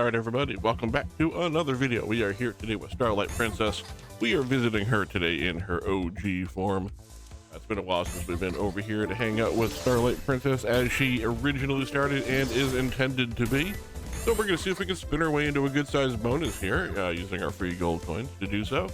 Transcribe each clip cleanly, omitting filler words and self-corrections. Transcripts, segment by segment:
All right, everybody, welcome back to another video. We are here today with Starlight Princess. We are visiting her today in her OG form. It's been a while since we've been over here to hang out with Starlight Princess as she originally started and is intended to be. So we're going to see if we can spin our way into a good-sized bonus here using our free gold coins to do so.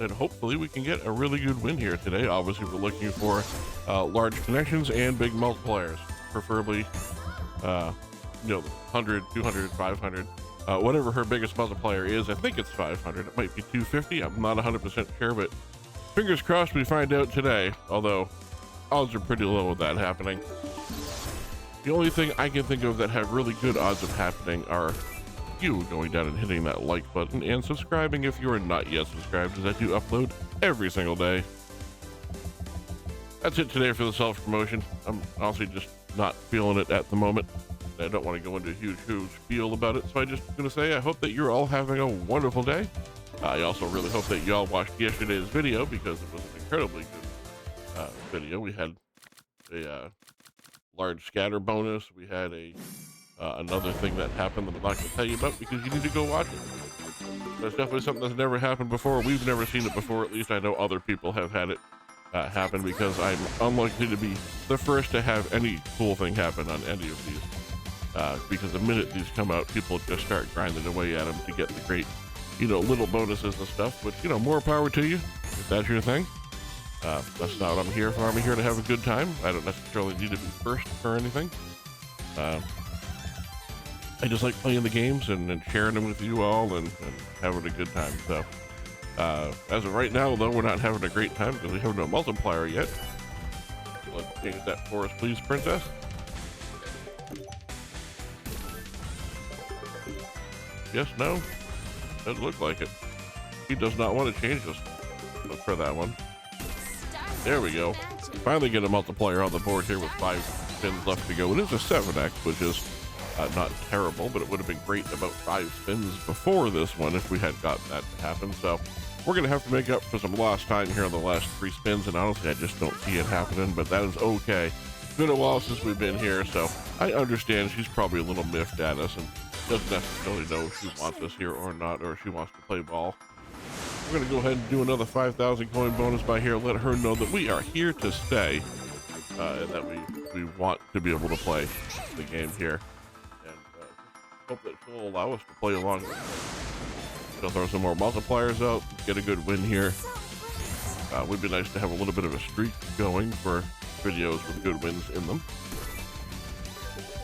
And hopefully we can get a really good win here today. Obviously, we're looking for large connections and big multipliers, preferably 100, 200, 500, whatever her biggest multiplier is. I think it's 500. It might be 250. I'm not 100% sure, but fingers crossed we find out today, although odds are pretty low of that happening. The only thing I can think of that have really good odds of happening are you going down and hitting that like button and subscribing if you are not yet subscribed, as I do upload every single day. That's it today for the self-promotion. I'm honestly just not feeling it at the moment. I don't want to go into a huge spiel about it, so I'm just going to say I hope that you're all having a wonderful day. I also really hope that y'all watched yesterday's video, because it was an incredibly good video. We had a large scatter bonus. We had another thing that happened that I'm not going to tell you about because you need to go watch it. That's definitely something that's never happened before. We've never seen it before. At least I know other people have had it happen, because I'm unlikely to be the first to have any cool thing happen on any of these. Because the minute these come out, people just start grinding away at them to get the great, little bonuses and stuff. But, more power to you if that's your thing. That's not what I'm here for. I'm here to have a good time. I don't necessarily need to be first or anything. I just like playing the games and sharing them with you all and having a good time. So, as of right now, though, we're not having a great time because we have no multiplier yet. Let's change that for us, please, Princess. Yes, no? Doesn't look like it. He does not want to change this for that one. There we go. Finally get a multiplier on the board here with 5 spins left to go. It is a 7x, which is not terrible, but it would have been great about 5 spins before this one if we had gotten that to happen. So we're going to have to make up for some lost time here on the last 3 spins, and honestly, I just don't see it happening, but that is okay. It's been a while since we've been here, so I understand she's probably a little miffed at us and doesn't necessarily know if she wants us here or not, or if she wants to play ball. We're going to go ahead and do another 5,000 coin bonus by here, let her know that we are here to stay, and that we want to be able to play the game here. And hope that she'll allow us to play along. She'll throw some more multipliers out, get a good win here. Would be nice to have a little bit of a streak going for videos with good wins in them.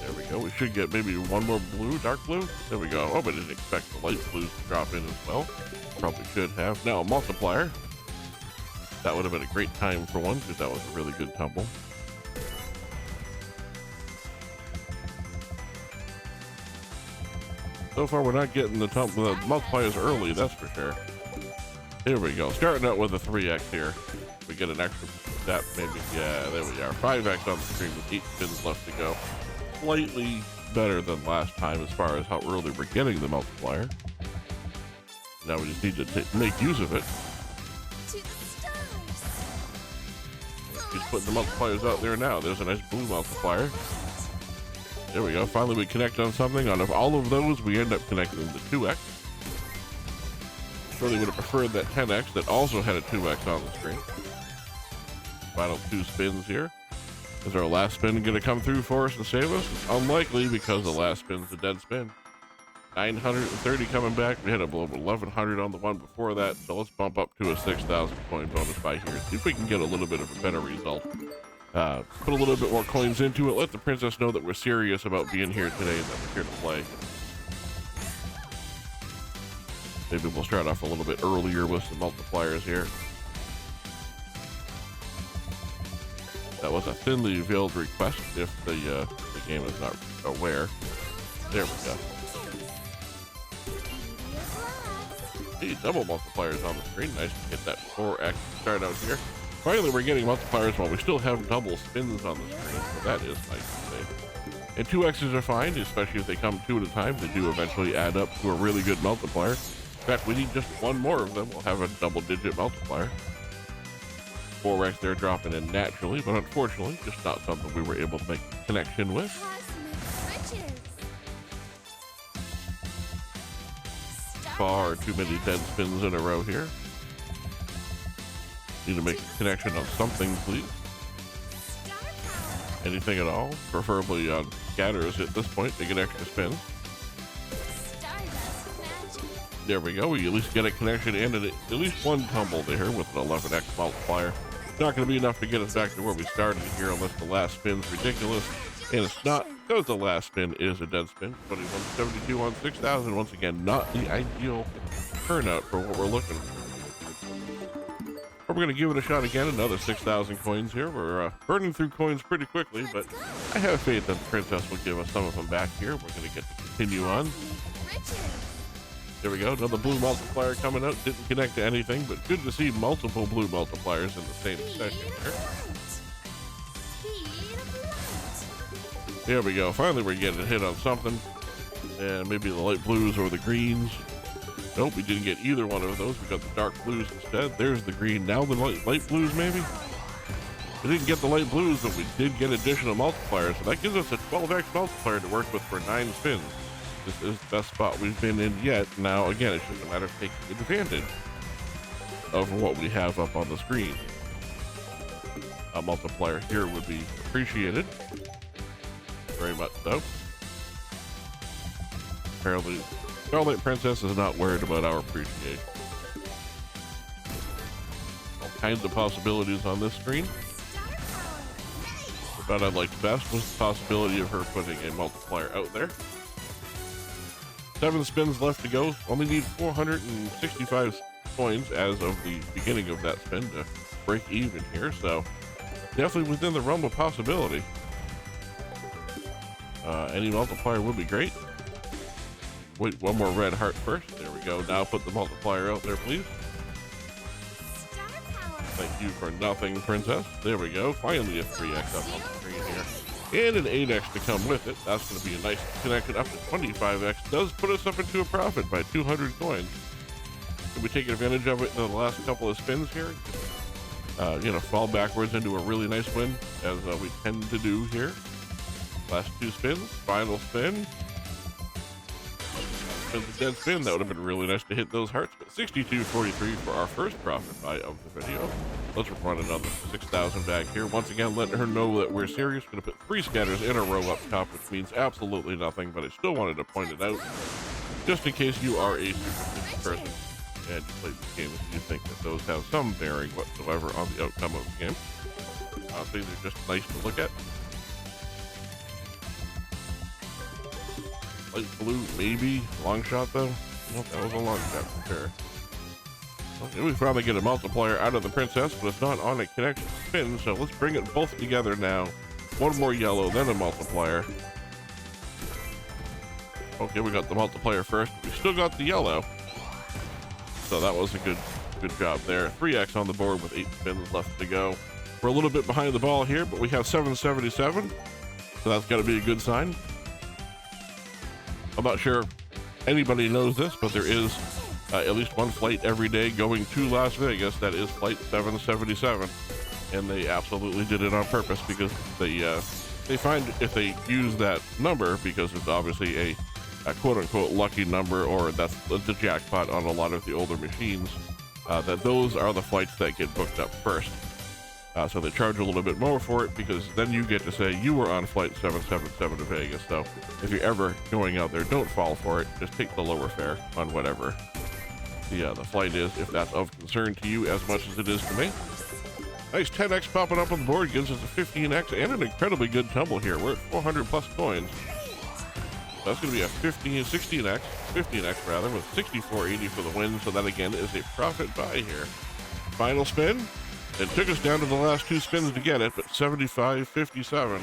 There we go. We should get maybe one more blue, dark blue. There we go. Oh, but I didn't expect the light blues to drop in as well. Probably should have. Now a multiplier. That would have been a great time for one, because that was a really good tumble. So far, we're not getting the multipliers early, that's for sure. Here we go. Starting out with a 3x here. We get an extra step, maybe. Yeah, there we are. 5x on the screen with 8 spins left to go. Slightly better than last time as far as how early we're getting the multiplier. Now we just need to make use of it. She's putting the multipliers out there now. There's a nice blue multiplier. There we go. Finally we connect on something. Out of all of those, we end up connecting the 2x. Really would have preferred that 10x that also had a 2x on the screen. Final 2 spins here. Is our last spin going to come through for us and save us? It's unlikely, because the last spin's a dead spin. 930 coming back. We had a little 1100 on the one before that, so let's bump up to a 6,000 coin bonus by here. See if we can get a little bit of a better result. Put a little bit more coins into it. Let the princess know that we're serious about being here today and that we're here to play. Maybe we'll start off a little bit earlier with some multipliers here. That was a thinly veiled request if the game is not aware. There we go. Hey, double multipliers on the screen. Nice to get that 4x start out here. Finally, we're getting multipliers while we still have double spins on the screen, so that is nice to see. And 2x's are fine, especially if they come 2 at a time. They do eventually add up to a really good multiplier. In fact, we need just one more of them. We'll have a double-digit multiplier. 4x there dropping in naturally, but unfortunately, just not something we were able to make a connection with. far too many dead spins in a row here. Need to make a connection on something, please. Anything at all, preferably on scatters at this point to get extra spins. There we go. We at least get a connection and at least one tumble there with an 11x multiplier. It's not going to be enough to get us back to where we started here unless the last spin's ridiculous. And it's not, because the last spin is a dead spin. 2172 on 6,000. Once again, not the ideal turnout for what we're looking for. But we're going to give it a shot again. Another 6,000 coins here. We're burning through coins pretty quickly, but I have faith that the princess will give us some of them back here. We're going to get to continue on. There we go. Another blue multiplier coming out. Didn't connect to anything, but good to see multiple blue multipliers in the same session here. There we go. Finally, we're getting a hit on something. And maybe the light blues or the greens. Nope, we didn't get either one of those. We got the dark blues instead. There's the green. Now the light blues, maybe? We didn't get the light blues, but we did get additional multipliers. So that gives us a 12x multiplier to work with for 9 spins. This is the best spot we've been in yet. Now, again, it's just a matter of taking advantage of what we have up on the screen. A multiplier here would be appreciated. Very much so. Apparently, Starlight Princess is not worried about our appreciation. All kinds of possibilities on this screen. What I liked best was the possibility of her putting a multiplier out there. 7 spins left to go. Only need 465 coins as of the beginning of that spin to break even here. So definitely within the realm of possibility. Any multiplier would be great. Wait, one more red heart first. There we go. Now put the multiplier out there, please. Thank you for nothing, princess. There we go. Finally a 3x up on the screen here. And an 8x to come with it. That's going to be a nice connection. Up to 25x does put us up into a profit by 200 coins. Can we take advantage of it in the last couple of spins here? Fall backwards into a really nice win, as we tend to do here. Last 2 spins. Final spin. Spins a dead spin. That would have been really nice to hit those hearts. But 62.43 for our first profit buy of the video. Let's run another 6,000 back here. Once again, letting her know that we're serious. Going to put 3 scatters in a row up top, which means absolutely nothing, but I still wanted to point it out, just in case you are a superstitious person and you play this game and you think that those have some bearing whatsoever on the outcome of the game. Honestly, they're just nice to look at. Light blue, maybe. Long shot, though? Nope, that was a long shot for sure. Okay, we finally get a multiplier out of the princess, but it's not on a connection spin, so let's bring it both together now. One more yellow, then a multiplier. Okay, we got the multiplier first. We still got the yellow. So that was a good job there. 3x on the board with 8 spins left to go. We're a little bit behind the ball here, but we have 777. So that's got to be a good sign. I'm not sure anybody knows this, but there is at least one flight every day going to Las Vegas. That is flight 777. And they absolutely did it on purpose because they find if they use that number, because it's obviously a quote-unquote lucky number, or that's the jackpot on a lot of the older machines, that those are the flights that get booked up first. So they charge a little bit more for it, because then you get to say you were on flight 777 to Vegas. So if you're ever going out there, don't fall for it. Just take the lower fare on whatever the flight is, if that's of concern to you as much as it is to me. Nice 10x popping up on the board gives us a 15x and an incredibly good tumble here. We're at 400 plus coins. That's going to be a 15x rather, with 64.80 for the win. So that again is a profit buy here. Final spin. It took us down to the last 2 spins to get it, but 75.57.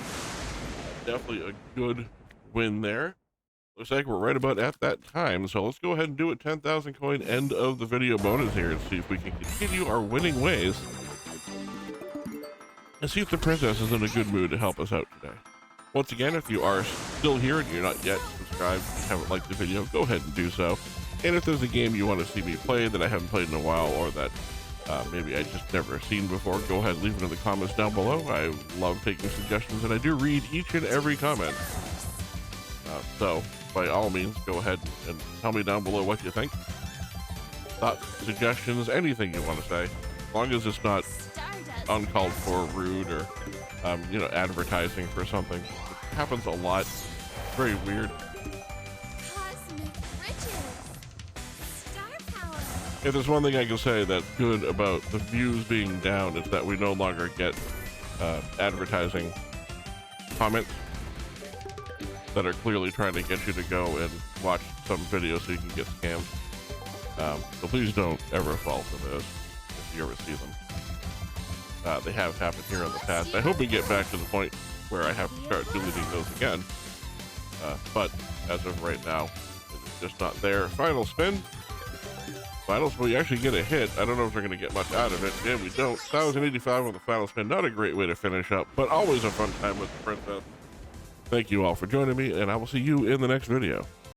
Definitely a good win there. Looks like we're right about at that time. So let's go ahead and do a 10,000 coin end of the video bonus here and see if we can continue our winning ways. And see if the princess is in a good mood to help us out today. Once again, if you are still here and you're not yet subscribed and haven't liked the video, go ahead and do so. And if there's a game you want to see me play that I haven't played in a while, or that maybe I just never seen before, go ahead and leave it in the comments down below. I love taking suggestions, and I do read each and every comment. So by all means, go ahead and tell me down below what you think. thoughts, suggestions, anything you want to say, as long as it's not uncalled for, rude, or you know, advertising for something. It happens a lot. It's very weird. If there's one thing I can say that's good about the views being down, it's that we no longer get advertising comments that are clearly trying to get you to go and watch some video so you can get scammed. So please don't ever fall for this if you ever see them. They have happened here in the past. I hope we get back to the point where I have to start deleting those again. But as of right now, it's just not there. Final spin. Finals, we actually get a hit. I don't know if we're going to get much out of it. Yeah, we don't. 1,085 on the final spin. Not a great way to finish up, but always a fun time with the princess. Thank you all for joining me, and I will see you in the next video.